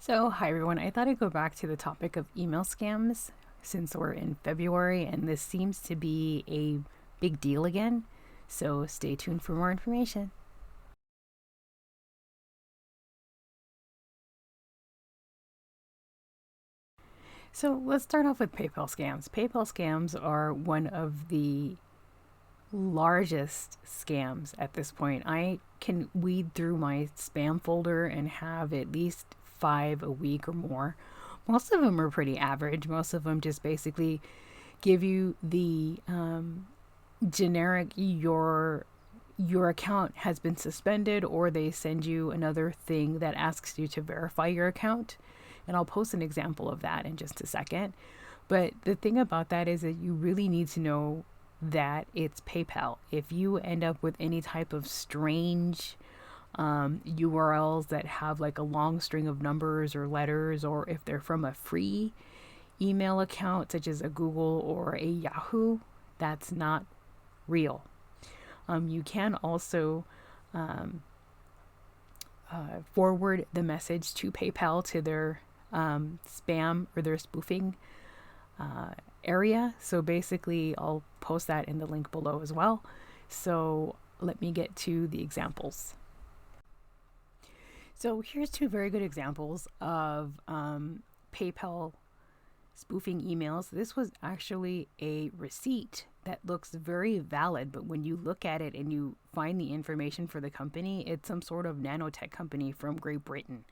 So, hi everyone. I thought I'd go back to the topic of email scams since we're in February and this seems to be a big deal again. So, stay tuned for more information. So, let's start off with PayPal scams. PayPal scams are one of the largest scams at this point. I can weed through my spam folder and have at least 5 a week or more. Most of them are pretty average. Most of them just basically give you the generic your account has been suspended, or they send you another thing that asks you to verify your account, and I'll post an example of that in just a second. But the thing about that is that you really need to know that it's PayPal. If you end up with any type of strange URLs that have like a long string of numbers or letters, or if they're from a free email account such as a Google or a Yahoo, that's not real. You can also forward the message to PayPal to their spam or their spoofing area. So basically, I'll post that in the link below as well. So let me get to the examples. So here's two very good examples of PayPal spoofing emails. This was actually a receipt that looks very valid, but when you look at it and you find the information for the company, it's some sort of nanotech company from Great Britain.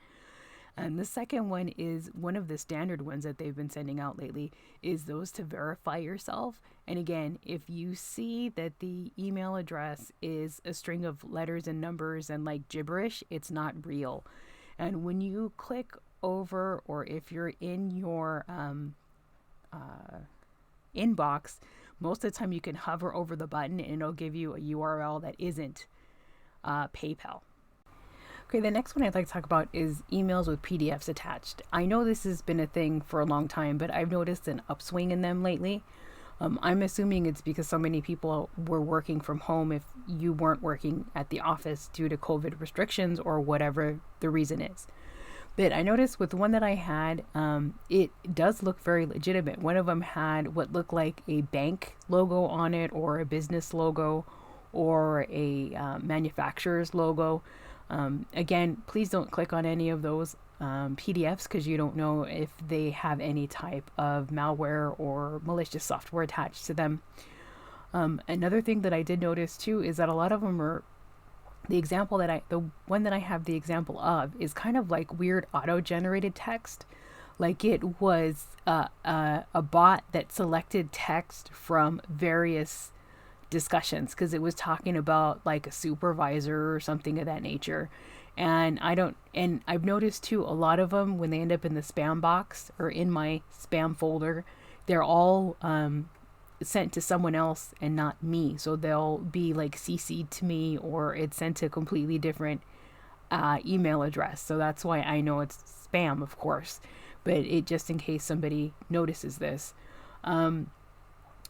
And the second one is one of the standard ones that they've been sending out lately, is those to verify yourself. And again, if you see that the email address is a string of letters and numbers and like gibberish, it's not real. And when you click over, or if you're in your inbox, most of the time you can hover over the button and it'll give you a URL that isn't PayPal. Okay, the next one I'd like to talk about is emails with PDFs attached. I know this has been a thing for a long time, but I've noticed an upswing in them lately. I'm assuming it's because so many people were working from home if you weren't working at the office due to COVID restrictions or whatever the reason is. But I noticed with the one that I had, it does look very legitimate. One of them had what looked like a bank logo on it, or a business logo, or a manufacturer's logo. Again, please don't click on any of those PDFs because you don't know if they have any type of malware or malicious software attached to them. Another thing that I did notice too is that a lot of them are the one that I have the example of is kind of like weird auto-generated text. Like it was a bot that selected text from various discussions because it was talking about like a supervisor or something of that nature. And I've noticed too, a lot of them, when they end up in the spam box or in my spam folder, they're all sent to someone else and not me. So they'll be like CC'd to me, or it's sent to a completely different email address. So that's why I know it's spam, of course, but it just in case somebody notices this.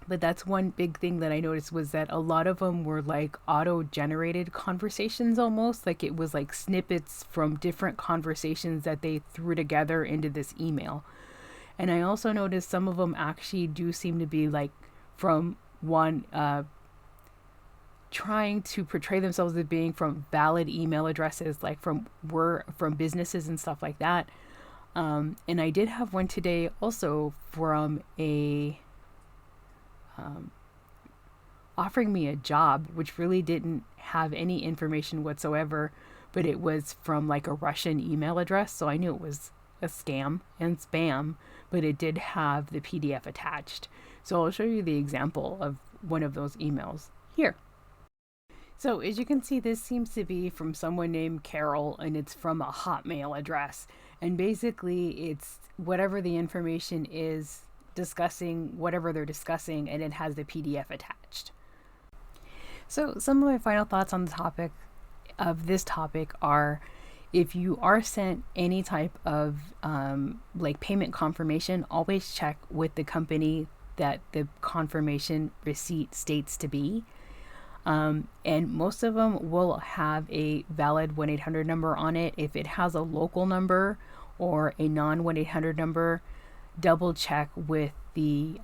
But that's one big thing that I noticed, was that a lot of them were like auto-generated conversations almost. Like it was like snippets from different conversations that they threw together into this email. And I also noticed some of them actually do seem to be like from one trying to portray themselves as being from valid email addresses, like from businesses and stuff like that. And I did have one today also from a offering me a job, which really didn't have any information whatsoever, but it was from like a Russian email address. So I knew it was a scam and spam, but it did have the PDF attached. So I'll show you the example of one of those emails here. So as you can see, this seems to be from someone named Carol, and it's from a Hotmail address. And basically it's whatever the information is, discussing whatever they're discussing, and it has the PDF attached. So some of my final thoughts on the topic of this topic are, if you are sent any type of like payment confirmation, always check with the company that the confirmation receipt states to be. And most of them will have a valid 1-800 number on it. If it has a local number or a non 1-800 number, double check with the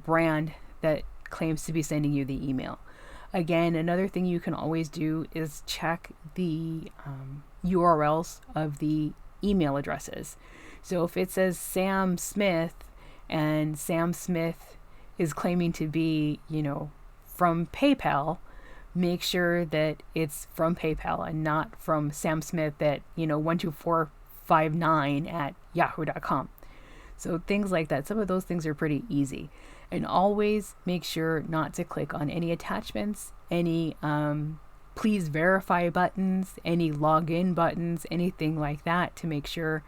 brand that claims to be sending you the email. Again, another thing you can always do is check the URLs of the email addresses. So if it says Sam Smith and Sam Smith is claiming to be, from PayPal, make sure that it's from PayPal and not from Sam Smith at, 12459 at yahoo.com. So things like that. Some of those things are pretty easy. And always make sure not to click on any attachments, any please verify buttons, any login buttons, anything like that, to make sure.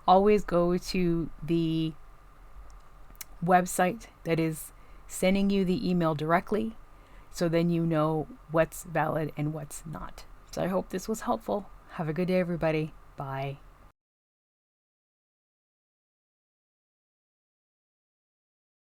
Always go to the website that is sending you the email directly, so then you know what's valid and what's not. So I hope this was helpful. Have a good day, everybody. Bye.